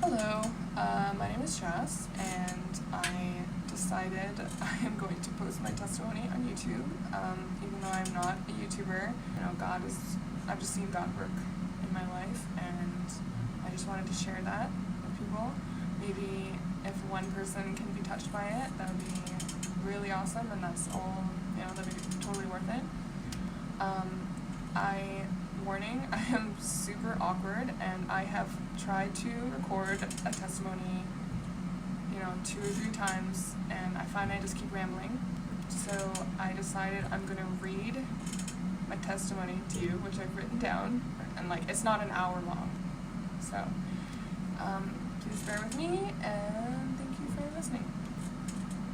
Hello, my name is Jess, and I decided I am going to post my testimony on YouTube, even though I'm not a YouTuber. I've just seen God work in my life, and I just wanted to share that with people. Maybe if one person can be touched by it, that would be really awesome, and that's all, that'd be totally worth it. Warning, I am super awkward, and I have tried to record a testimony, 2 or 3 times, and I find I just keep rambling. So I decided I'm gonna read my testimony to you, which I've written down, and it's not an hour long. So please bear with me, and thank you for listening.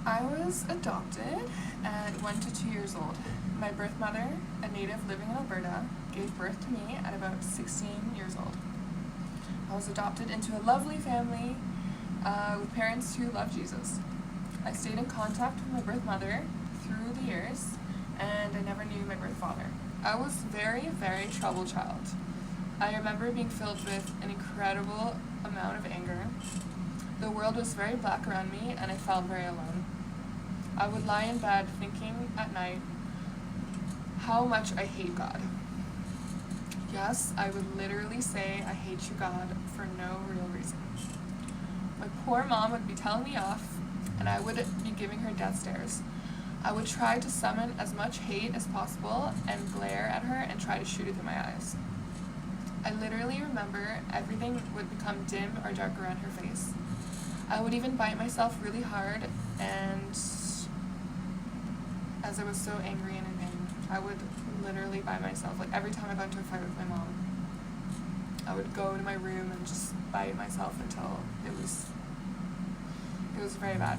I was adopted at 1 to 2 years old. My birth mother, a native living in Alberta, gave birth to me at about 16 years old. I was adopted into a lovely family with parents who loved Jesus. I stayed in contact with my birth mother through the years, and I never knew my birth father. I was a very, very troubled child. I remember being filled with an incredible amount of anger. The world was very black around me, and I felt very alone. I would lie in bed thinking at night how much I hate God. Yes, I would literally say I hate you, God, for no real reason. My poor mom would be telling me off, and I would be giving her death stares. I would try to summon as much hate as possible and glare at her and try to shoot it through my eyes. I literally remember everything would become dim or dark around her face. I would even bite myself really hard, and as I was so angry and in pain, I would literally bite myself. Every time I got into a fight with my mom, I would go to my room and just bite myself until it was very bad.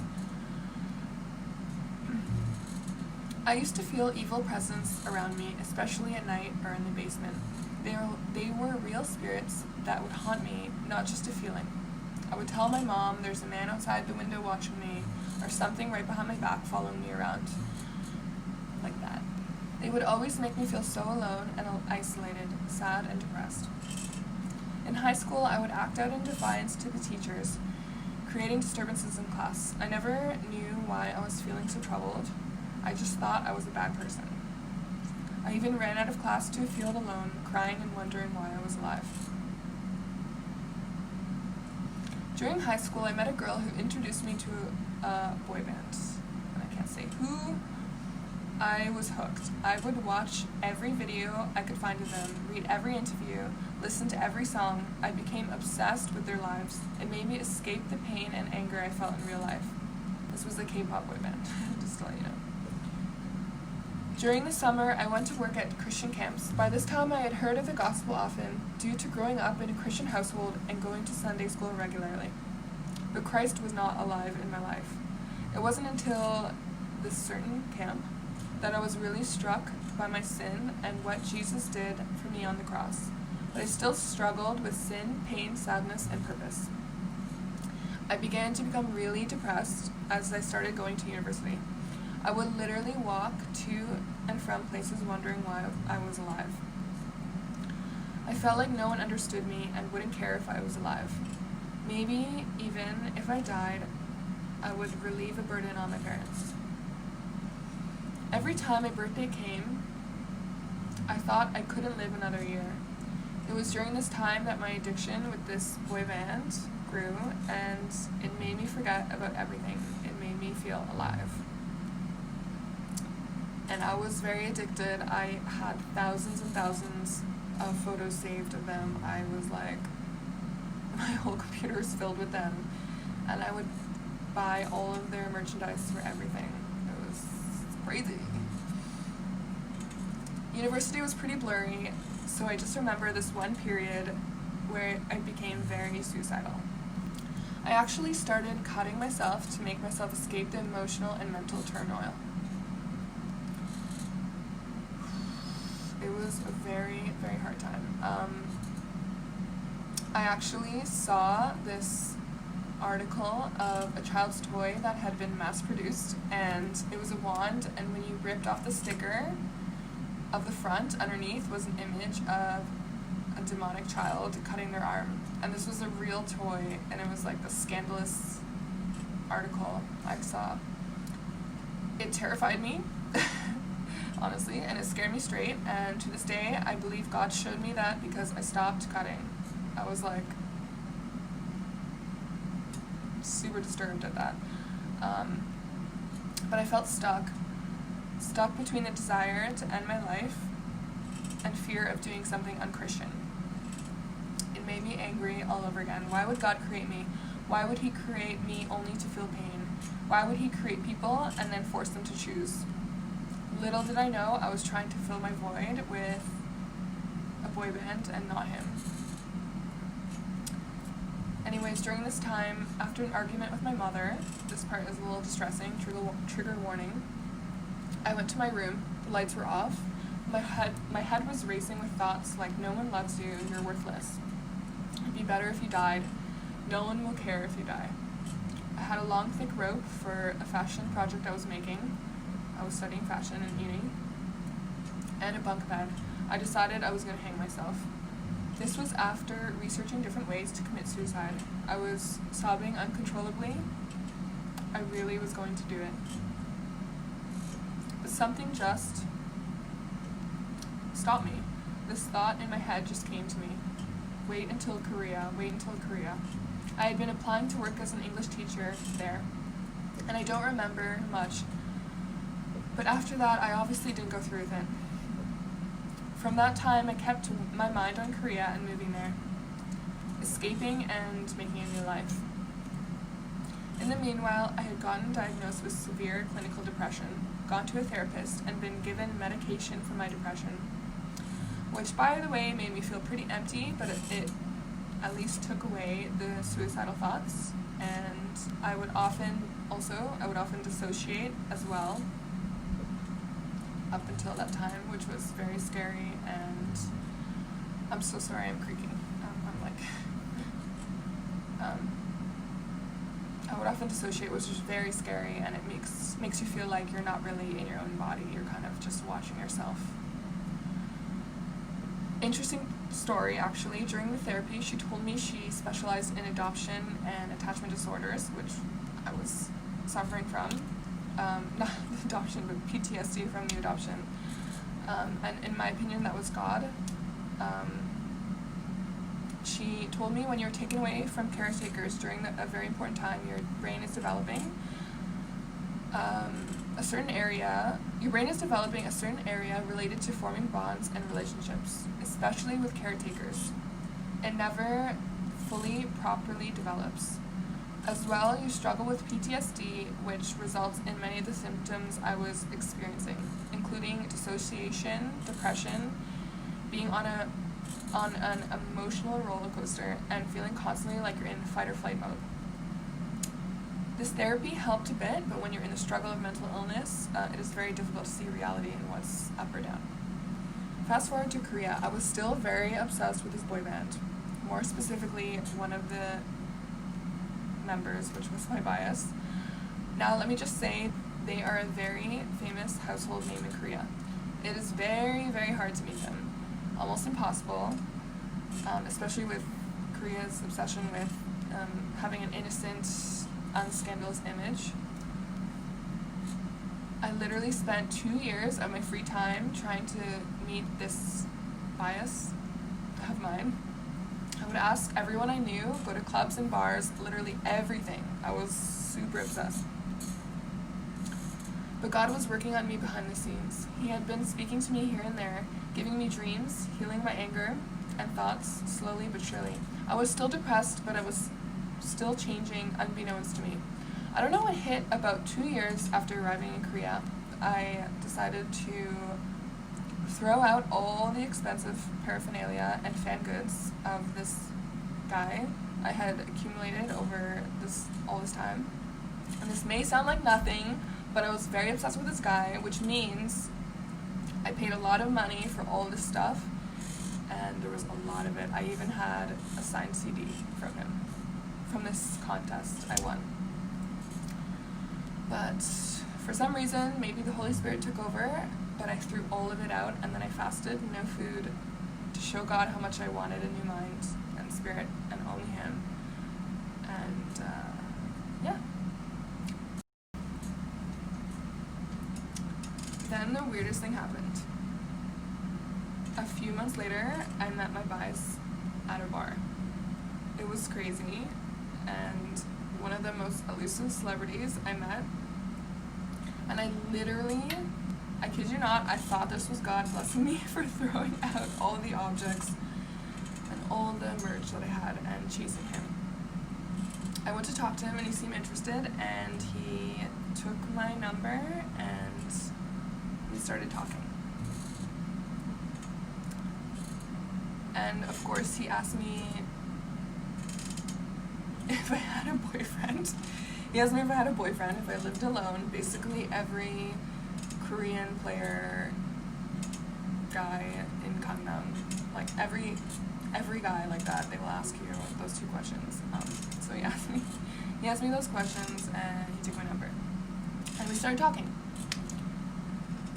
I used to feel evil presence around me, especially at night or in the basement. They were real spirits that would haunt me, not just a feeling. I would tell my mom there's a man outside the window watching me, or something right behind my back following me around. Like that. They would always make me feel so alone and isolated, sad and depressed. In high school, I would act out in defiance to the teachers, creating disturbances in class. I never knew why I was feeling so troubled. I just thought I was a bad person. I even ran out of class to a field alone, crying and wondering why I was alive. During high school, I met a girl who introduced me to a boy band, and I can't say who. I was hooked. I would watch every video I could find of them, read every interview, listen to every song. I became obsessed with their lives. It made me escape the pain and anger I felt in real life. This was a Kpop boy band, just to let you know. During the summer, I went to work at Christian camps. By this time, I had heard of the gospel often, due to growing up in a Christian household and going to Sunday school regularly. But Christ was not alive in my life. It wasn't until this certain camp that I was really struck by my sin and what Jesus did for me on the cross. But I still struggled with sin, pain, sadness, and purpose. I began to become really depressed as I started going to university. I would literally walk to and from places wondering why I was alive. I felt like no one understood me and wouldn't care if I was alive. Maybe even if I died, I would relieve a burden on my parents. Every time my birthday came, I thought I couldn't live another year. It was during this time that my addiction with this boy band grew, and it made me forget about everything. It made me feel alive. And I was very addicted. I had thousands and thousands of photos saved of them. I was my whole computer was filled with them, and I would buy all of their merchandise for everything. It was crazy. University was pretty blurry, so I just remember this one period where I became very suicidal. I actually started cutting myself to make myself escape the emotional and mental turmoil. It was a very, very hard time. I actually saw this article of a child's toy that had been mass-produced, and it was a wand, and when you ripped off the sticker of the front, underneath was an image of a demonic child cutting their arm, and this was a real toy, and it was like the scandalous article I saw. It terrified me, honestly, and it scared me straight, and to this day, I believe God showed me that because I stopped cutting. I was like, super disturbed at that. But I felt stuck between the desire to end my life and fear of doing something unchristian. It made me angry all over again. Why would God create me? Why would he create me only to feel pain? Why would he create people and then force them to choose? Little did I know I was trying to fill my void with a boy band and not him. Anyways, during this time, after an argument with my mother, this part is a little distressing, trigger warning, I went to my room, the lights were off, my head was racing with thoughts like, no one loves you, you're worthless. It'd be better if you died, no one will care if you die. I had a long, thick rope for a fashion project I was making. I was studying fashion in uni, and a bunk bed. I decided I was going to hang myself. This was after researching different ways to commit suicide. I was sobbing uncontrollably. I really was going to do it. But something just stopped me. This thought in my head just came to me. Wait until Korea. I had been applying to work as an English teacher there, and I don't remember much. But after that, I obviously didn't go through with it. From that time, I kept my mind on Korea and moving there, escaping and making a new life. In the meanwhile, I had gotten diagnosed with severe clinical depression, gone to a therapist, and been given medication for my depression, which, by the way, made me feel pretty empty, but it at least took away the suicidal thoughts, and I would often dissociate as well, up until that time, which was very scary. And I'm so sorry, I'm creaking. I would often dissociate, which is very scary, and it makes you feel like you're not really in your own body. You're kind of just watching yourself. Interesting story, actually. During the therapy, she told me she specialized in adoption and attachment disorders, which I was suffering from. Not adoption, but PTSD from the adoption. And in my opinion, that was God. She told me when you're taken away from caretakers during a very important time, your brain is developing your brain is developing a certain area related to forming bonds and relationships, especially with caretakers. It never fully, properly develops. As well, you struggle with PTSD, which results in many of the symptoms I was experiencing, including dissociation, depression, being on an emotional roller coaster, and feeling constantly like you're in fight or flight mode. This therapy helped a bit, but when you're in the struggle of mental illness, it is very difficult to see reality and what's up or down. Fast forward to Korea, I was still very obsessed with this boy band. More specifically, one of the members, which was my bias. Now, let me just say, they are a very famous household name in Korea. It is very, very hard to meet them. Almost impossible, especially with Korea's obsession with having an innocent, unscandalous image. I literally spent 2 years of my free time trying to meet this bias of mine. I would ask everyone I knew, go to clubs and bars, literally everything. I was super obsessed. But God was working on me behind the scenes. He had been speaking to me here and there, giving me dreams, healing my anger and thoughts, slowly but surely. I was still depressed, but I was still changing unbeknownst to me. I don't know what hit. About 2 years after arriving in Korea, I decided to throw out all the expensive paraphernalia and fan goods of this guy I had accumulated over all this time. And this may sound like nothing, but I was very obsessed with this guy, which means I paid a lot of money for all this stuff, and there was a lot of it. I even had a signed CD from him, from this contest I won. But for some reason, maybe the Holy Spirit took over, but I threw all of it out, and then I fasted, no food, to show God how much I wanted a new mind and spirit, and weirdest thing happened. A few months later, I met my bias at a bar. It was crazy, and one of the most elusive celebrities I met, and I kid you not, I thought this was God blessing me for throwing out all the objects and all the merch that I had and chasing him. I went to talk to him and he seemed interested, and he took my number and we started talking. And of course he asked me if I had a boyfriend. He asked me if I had a boyfriend, if I lived alone. Basically every Korean player guy in Gangnam, like every guy like that, they will ask you those two questions. So he asked me those questions, and he took my number, and we started talking.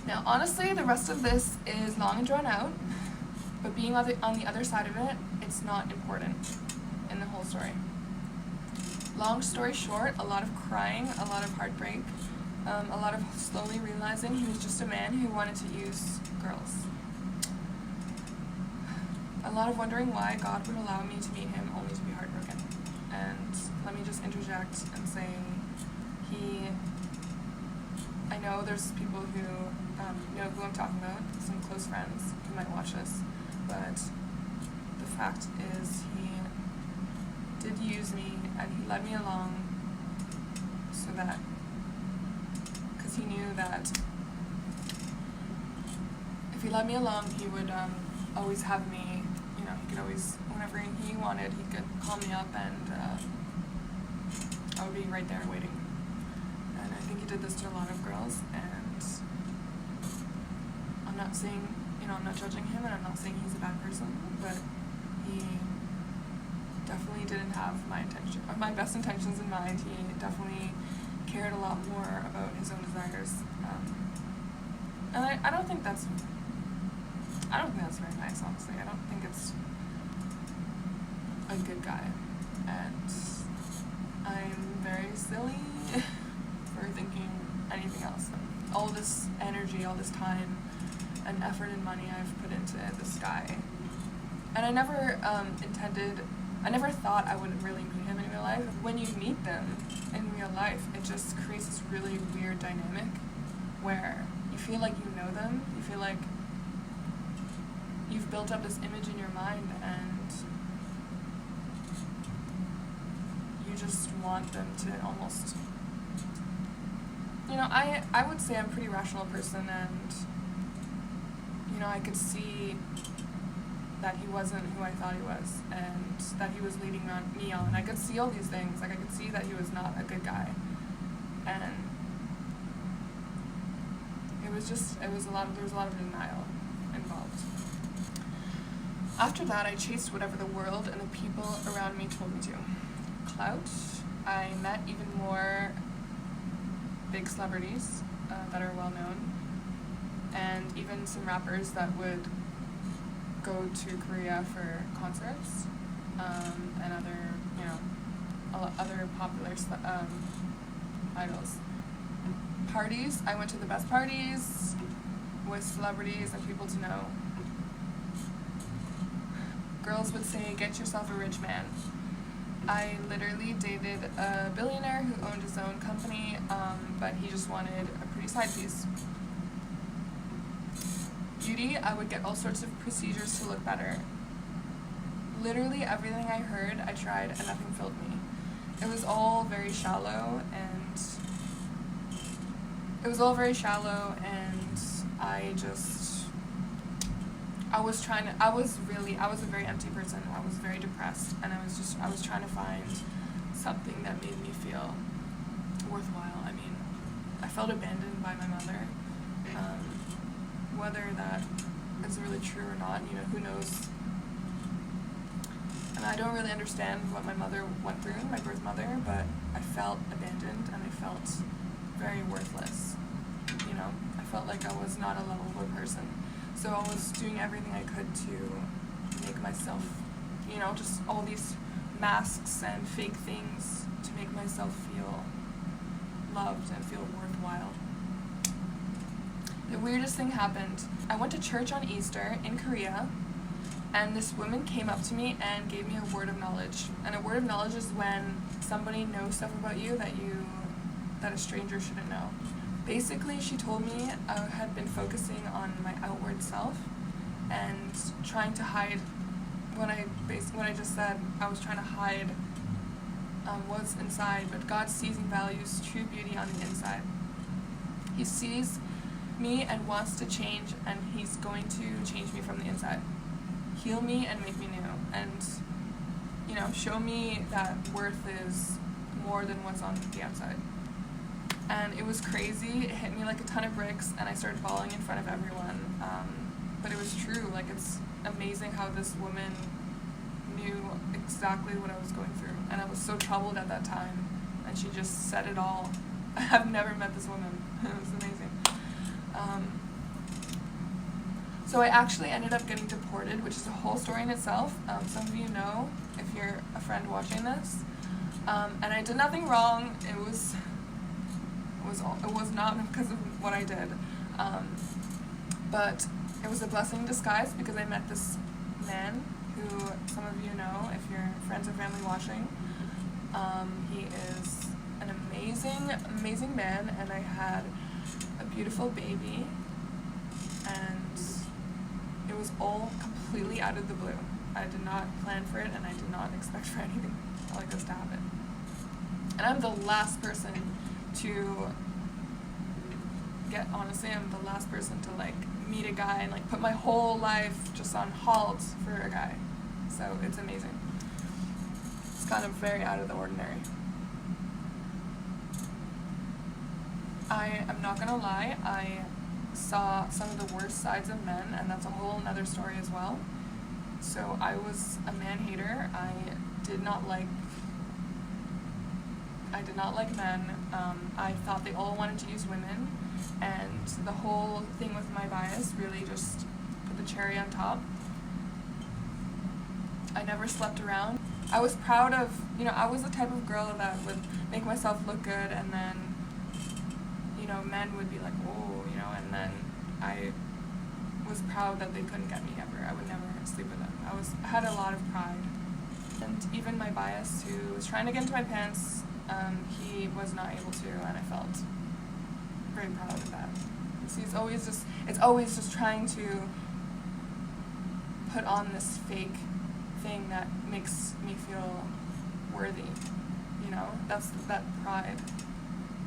Now, honestly, the rest of this is long and drawn out, but being on the other side of it, it's not important in the whole story. Long story short, a lot of crying, a lot of heartbreak, a lot of slowly realizing he was just a man who wanted to use girls. A lot of wondering why God would allow me to meet him only to be heartbroken. And let me just interject and say, I know there's people who know who I'm talking about, some close friends who might watch this, but the fact is he did use me, and he led me along so that, because he knew that if he led me along, he would always have me, he could always, whenever he wanted, he could call me up, and I would be right there waiting. And I think he did this to a lot of girls, and I'm not saying, I'm not judging him, and I'm not saying he's a bad person, but he definitely didn't have my best intentions in mind. He definitely cared a lot more about his own desires, and I don't think that's very nice, honestly. I don't think it's a good guy, and I'm very silly for thinking anything else. All this energy, all this time and effort and money I've put into this guy, and I never thought I would really meet him in real life. When you meet them in real life, it just creates this really weird dynamic where you feel like you know them, you feel like you've built up this image in your mind, and you just want them to almost, I would say I'm a pretty rational person, and I could see that he wasn't who I thought he was, and that he was leading me on. I could see all these things. Like, I could see that he was not a good guy, and there was a lot of denial involved. After that, I chased whatever the world and the people around me told me to. Clout. I met even more big celebrities that are well known, and even some rappers that would go to Korea for concerts, and other popular idols. Parties. I went to the best parties with celebrities and people to know. Girls would say, get yourself a rich man. I literally dated a billionaire who owned his own company, but he just wanted a pretty side piece. Beauty, I would get all sorts of procedures to look better. Literally everything I heard, I tried, and nothing filled me. It was all very shallow, and I was a very empty person. I was very depressed, and I was trying to find something that made me feel worthwhile. I mean, I felt abandoned by my mother. Whether that is really true or not, who knows. And I don't really understand what my mother went through, my birth mother, but I felt abandoned, and I felt very worthless. I felt like I was not a lovable person. So I was doing everything I could to make myself, just all these masks and fake things to make myself feel loved and feel worthwhile. The weirdest thing happened. I went to church on Easter in Korea, and this woman came up to me and gave me a word of knowledge. And a word of knowledge is when somebody knows stuff about you that a stranger shouldn't know. Basically, she told me I had been focusing on my outward self and trying to hide when I just said I was trying to hide what's inside, but God sees and values true beauty on the inside. He sees me and wants to change, and he's going to change me from the inside. Heal me and make me new, and show me that worth is more than what's on the outside. And it was crazy. It hit me like a ton of bricks, and I started bawling in front of everyone. But it was true. Like, it's amazing how this woman knew exactly what I was going through, and I was so troubled at that time, and she just said it all. I have never met this woman. It was amazing. So I actually ended up getting deported, which is a whole story in itself. Some of you know if you're a friend watching this. And I did nothing wrong. It was not because of what I did. But it was a blessing in disguise because I met this man who some of you know if you're friends or family watching. He is an amazing man, and I had a beautiful baby, and it was all completely out of the blue. I did not plan for it, and I did not expect for anything like this to happen. And I'm the last person to I'm the last person to meet a guy and put my whole life just on halt for a guy. So it's amazing. It's kind of very out of the ordinary. I am not gonna lie, I saw some of the worst sides of men, and that's a whole nother story as well. So I was a man hater. I did not like men. I thought they all wanted to use women, and the whole thing with my bias really just put the cherry on top. I never slept around. I was proud of, I was the type of girl that would make myself look good, and then, men would be like, oh, and then I was proud that they couldn't get me ever. I would never sleep with them. I had a lot of pride. And even my bias, who was trying to get into my pants, he was not able to, and I felt very proud of that. See, it's always just trying to put on this fake thing that makes me feel worthy, that's that pride.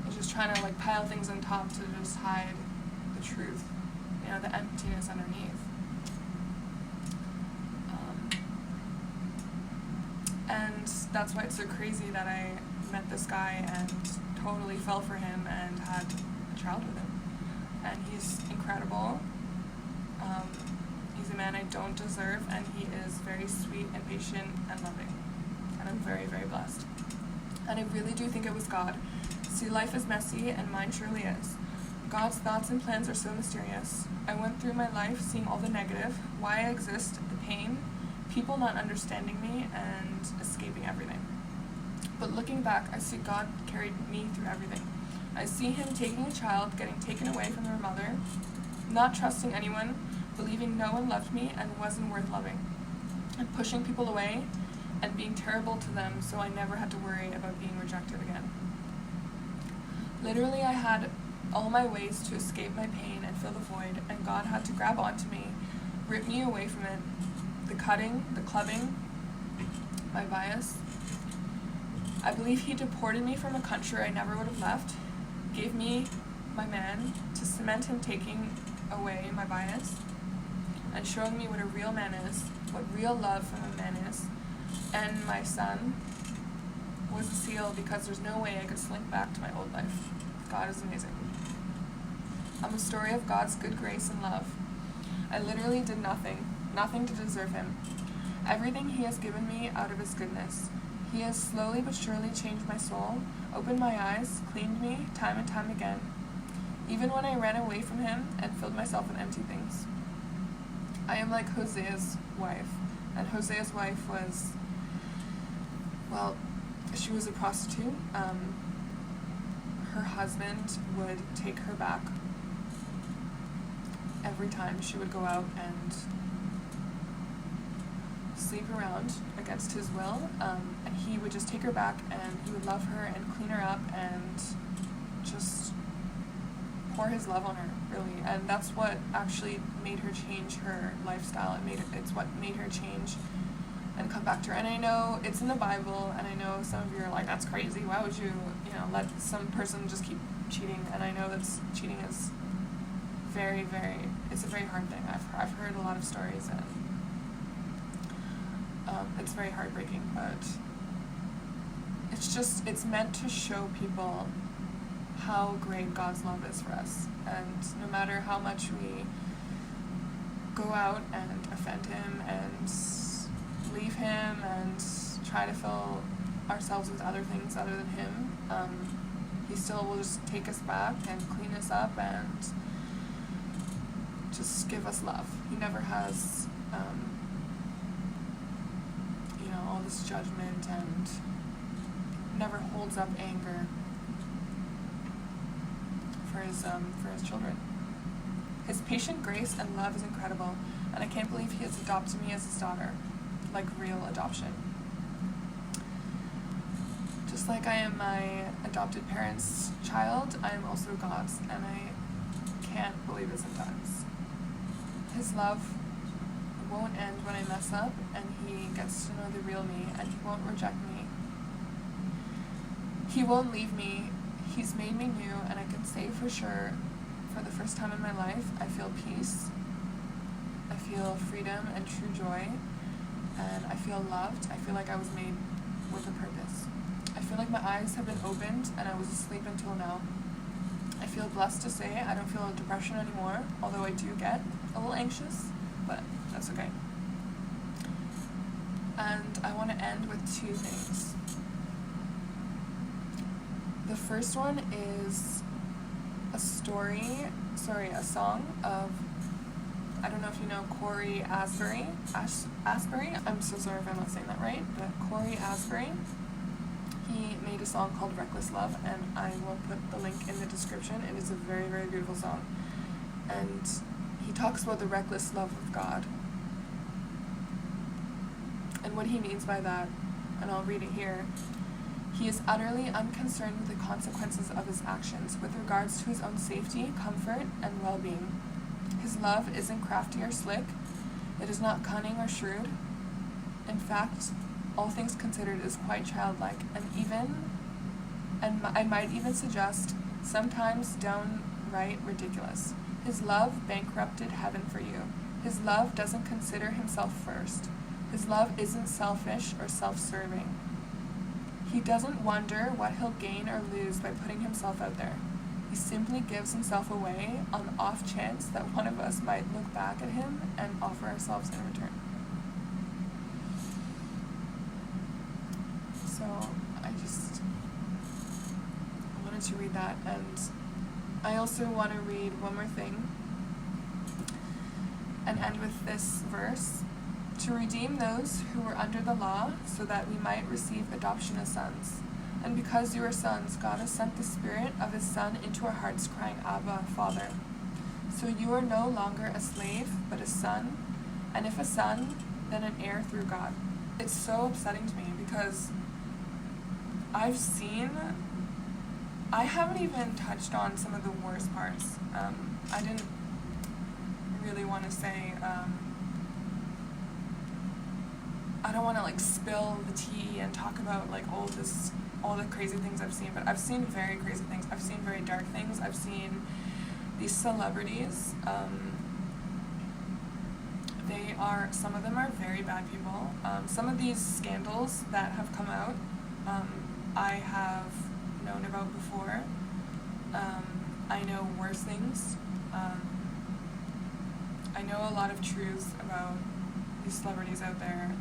It's just trying to pile things on top to just hide the truth, the emptiness underneath. And that's why it's so crazy that I met this guy and totally fell for him and had a child with him. And he's incredible. He's a man I don't deserve, and he is very sweet and patient and loving. And I'm very, very blessed. And I really do think it was God. See, life is messy, and mine surely is. God's thoughts and plans are so mysterious. I went through my life seeing all the negative, why I exist, the pain, people not understanding me, and escaping everything. But looking back, I see God carried me through everything. I see him taking a child, getting taken away from their mother, not trusting anyone, believing no one loved me and wasn't worth loving, and pushing people away and being terrible to them so I never had to worry about being rejected again. Literally, I had all my ways to escape my pain and fill the void, and God had to grab onto me, rip me away from it. The cutting, the clubbing, my bias. I believe he deported me from a country I never would have left, gave me my man to cement him taking away my bias, and showing me what a real man is, what real love from a man is. And my son was a seal because there's no way I could slink back to my old life. God is amazing. I'm a story of God's good grace and love. I literally did nothing to deserve him. Everything he has given me out of his goodness. He has slowly but surely changed my soul, opened my eyes, cleaned me time and time again, even when I ran away from him and filled myself with empty things. I am like Hosea's wife, and Hosea's wife was, she was a prostitute. Her husband would take her back every time she would go out and sleep around against his will, and he would just take her back and he would love her and clean her up and just pour his love on her, really. And that's what actually made her change her lifestyle. It's what made her change and come back to her. And I know it's in the Bible, and I know some of you are like, that's crazy, why would you let some person just keep cheating? And I know that cheating is it's a very hard thing. I've heard a lot of stories, and it's very heartbreaking, but it's meant to show people how great God's love is for us. And no matter how much we go out and offend him and leave him and try to fill ourselves with other things other than him, he still will just take us back and clean us up and just give us love. He never has all this judgment, and never holds up anger for his children. His patient grace and love is incredible, and I can't believe he has adopted me as his daughter, like real adoption. Just like I am my adopted parents' child, I am also God's, and I can't believe it sometimes. His love won't end when I mess up, and he gets to know the real me, and he won't reject me. He won't leave me. He's made me new, and I can say for sure, for the first time in my life, I feel peace. I feel freedom and true joy, and I feel loved. I feel like I was made with a purpose. I feel like my eyes have been opened, and I was asleep until now. I feel blessed to say I don't feel depression anymore, although I do get a little anxious, but that's okay. And I want to end with two things. The first one is a song of, I don't know if you know Cory Asbury. Asbury? I'm so sorry if I'm not saying that right, but Cory Asbury. He made a song called Reckless Love, and I will put the link in the description. It is a very, very beautiful song. And he talks about the reckless love of God. And what he means by that, and I'll read it here, he is utterly unconcerned with the consequences of his actions with regards to his own safety, comfort, and well-being. His love isn't crafty or slick. It is not cunning or shrewd. In fact, all things considered, is quite childlike, and I might even suggest sometimes downright ridiculous. His love bankrupted heaven for you. His love doesn't consider himself first. His love isn't selfish or self-serving. He doesn't wonder what he'll gain or lose by putting himself out there. He simply gives himself away on the off chance that one of us might look back at him and offer ourselves in return. So I wanted to read that, and I also want to read one more thing and end with this verse. To redeem those who were under the law, so that we might receive adoption as sons. And because you are sons, God has sent the Spirit of His Son into our hearts, crying, Abba, Father. So you are no longer a slave, but a son, and if a son, then an heir through God. It's so upsetting to me because I haven't even touched on some of the worst parts. I didn't really want to say, I don't want to spill the tea and talk about all the crazy things I've seen, but I've seen very crazy things. I've seen very dark things. I've seen these celebrities. Some of them are very bad people. Some of these scandals that have come out, I have known about before. I know worse things. I know a lot of truths about these celebrities out there,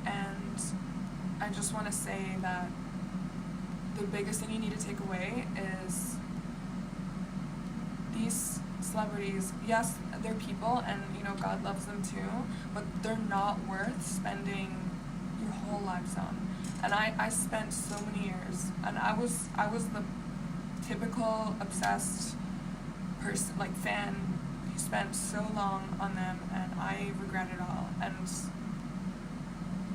and I just want to say that the biggest thing you need to take away is these celebrities, yes, they're people, and God loves them too, but they're not worth spending your whole lives on. And I spent so many years, and I was the typical obsessed fan who spent so long on them, and I regret it all. And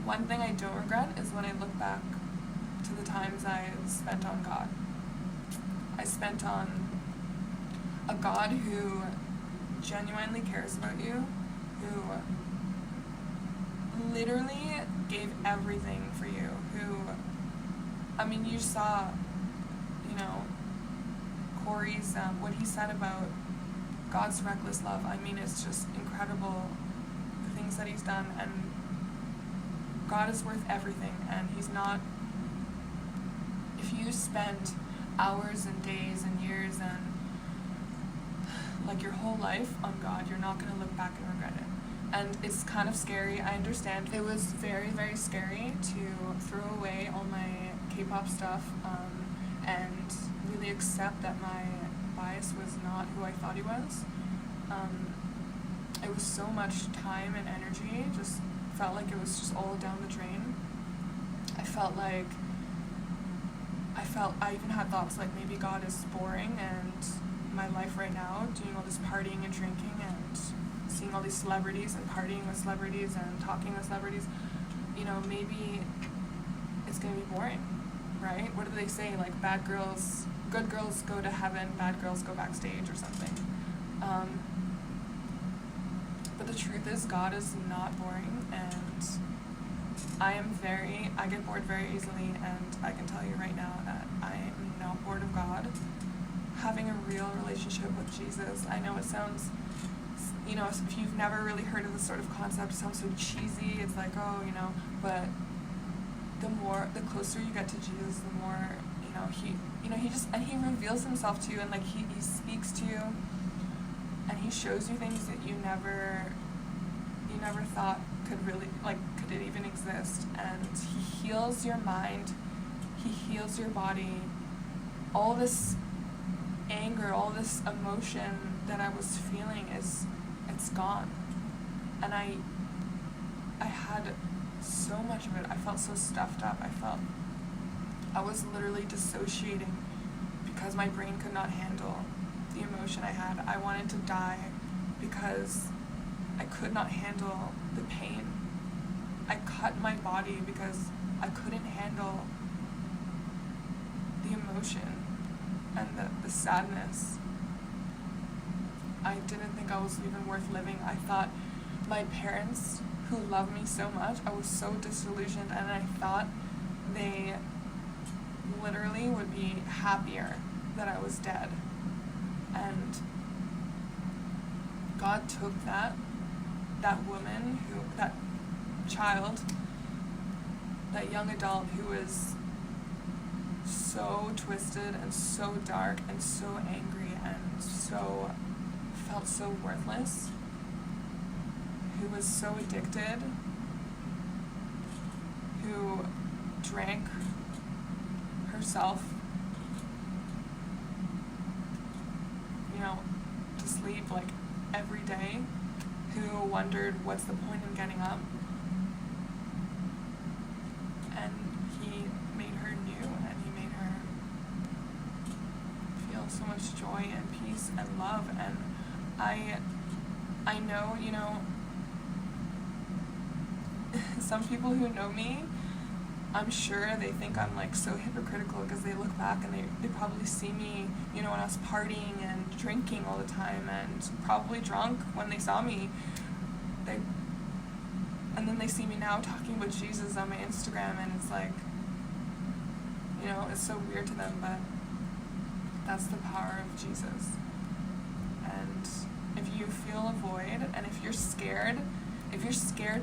one thing I don't regret is when I look back to the times I spent on God. I spent on a God who genuinely cares about you, who literally gave everything for you, you saw, Cory's, what he said about God's reckless love. It's just incredible, the things that he's done, and God is worth everything, and he's not, if you spend hours and days and years and your whole life on God, you're not going to look back and regret it. And it's kind of scary. I understand. It was very, very scary to throw away all my Kpop stuff and really accept that my bias was not who I thought he was. It was so much time and energy, just felt like it was just all down the drain. I even had thoughts like maybe God is boring, and my life right now, doing all this partying and drinking and seeing all these celebrities and partying with celebrities and talking with celebrities, maybe it's going to be boring, right? What do they say? Good girls go to heaven, bad girls go backstage or something. But the truth is, God is not boring, and I get bored very easily, and I can tell you right now that I am not bored of God. Having a real relationship with Jesus, I know it sounds, if you've never really heard of this sort of concept, it sounds so cheesy. It's like, but the closer you get to Jesus, the more, he reveals himself to you, and he speaks to you, and he shows you things that you never thought could it even exist. And he heals your mind, he heals your body. All this anger, all this emotion that I was feeling it's gone. And I had so much of it. I felt so stuffed up. I was literally dissociating because my brain could not handle the emotion I had. I wanted to die because I could not handle the pain. I cut my body because I couldn't handle the emotion and the sadness. I didn't think I was even worth living. I thought my parents, who love me so much, I was so disillusioned, and I thought they literally would be happier that I was dead. And God took that woman, that child, that young adult who was so twisted and so dark and so angry and felt so worthless, who was so addicted, who drank herself, to sleep every day, who wondered what's the point in getting up. And he made her new, and he made her feel so much joy and peace and love. And I know, some people who know me, I'm sure they think I'm so hypocritical because they look back and they probably see me, when I was partying and drinking all the time and probably drunk when they saw me. And then they see me now talking about Jesus on my Instagram, and it's it's so weird to them, but that's the power of Jesus. And if you feel a void, and if you're scared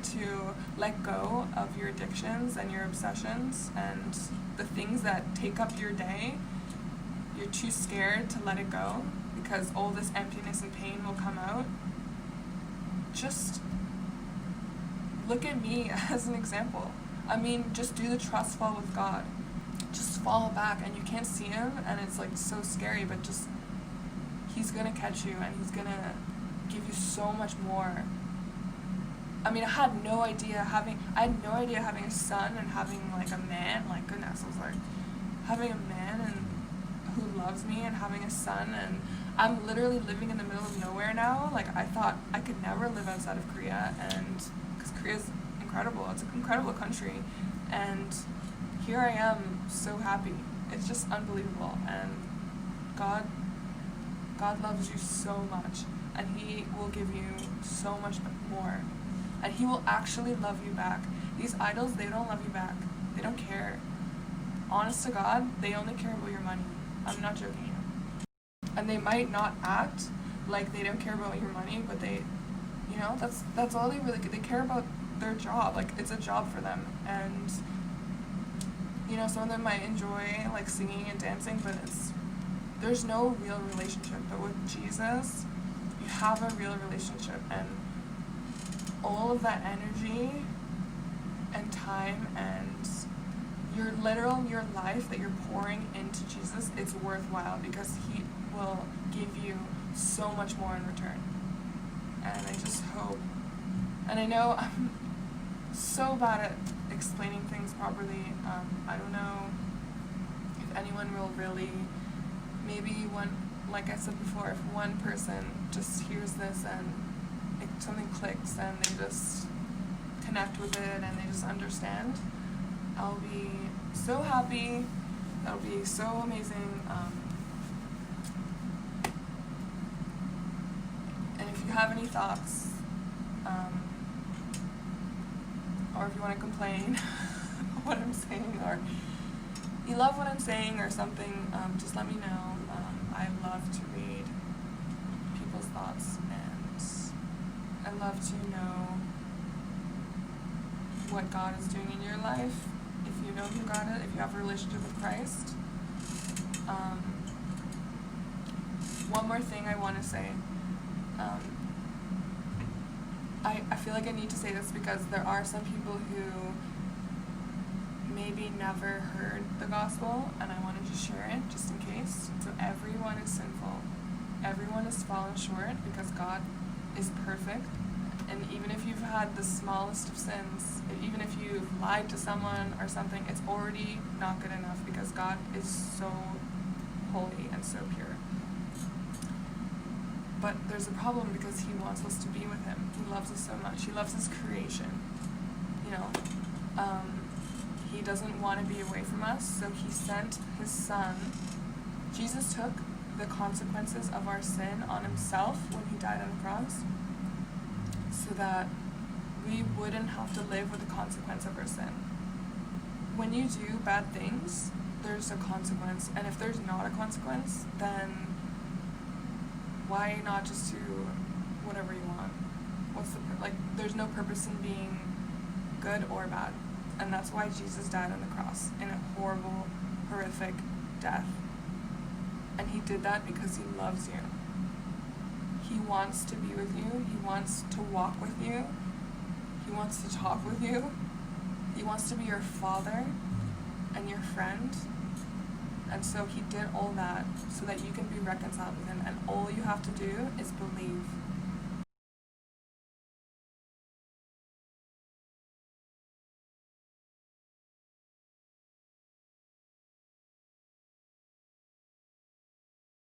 to let go of your addictions and your obsessions and the things that take up your day, you're too scared to let it go because all this emptiness and pain will come out, just look at me as an example. Just do the trust fall with God. Just fall back, and you can't see him, and it's so scary, but just, he's gonna catch you, and he's gonna give you so much more. I had no idea having a son and having a man, goodness, I was having a man and who loves me and having a son, and I'm literally living in the middle of nowhere now. Like, I thought I could never live outside of Korea, and because Korea's incredible. It's an incredible country, and here I am so happy. It's just unbelievable, and God loves you so much, and He will give you so much more, and He will actually love you back. These idols, they don't love you back. They don't care. Honest to God, they only care about your money. I'm not joking you. And they might not act like they don't care about your money, but they, that's all they really, they care about their job. Like, it's a job for them. And, some of them might enjoy, like, singing and dancing, but there's no real relationship. But with Jesus, you have a real relationship, and all of that energy and time and your life that you're pouring into Jesus, it's worthwhile, because He will give you so much more in return. And I just hope, and I know I'm so bad at explaining things properly. I don't know if anyone will really, maybe one, like I said before, if one person just hears this and something clicks and they just connect with it and they just understand, I'll be so happy. That'll be so amazing. And if you have any thoughts, or if you want to complain what I'm saying, or you love what I'm saying or something, just let me know. I love to read people's thoughts, and I love to know what God is doing in your life. If you know who God is, if you have a relationship with Christ. One more thing I want to say. I feel like I need to say this because there are some people who maybe never heard the gospel, and I wanted to share it just in case. So everyone is sinful. Everyone has fallen short because God is perfect. And even if you've had the smallest of sins, even if you've lied to someone or something, it's already not good enough, because God is so holy and so pure. But there's a problem, because He wants us to be with Him. He loves us so much. He loves His creation. He doesn't want to be away from us, so He sent His Son. Jesus took the consequences of our sin on Himself when He died on the cross, so that we wouldn't have to live with the consequence of our sin. When you do bad things, there's a consequence, and if there's not a consequence, then why not just do whatever you want? There's no purpose in being good or bad, and that's why Jesus died on the cross in a horrible, horrific death. And He did that because He loves you. He wants to be with you. He wants to walk with you. He wants to talk with you. He wants to be your father and your friend. And so He did all that so that you can be reconciled with Him. And all you have to do is believe.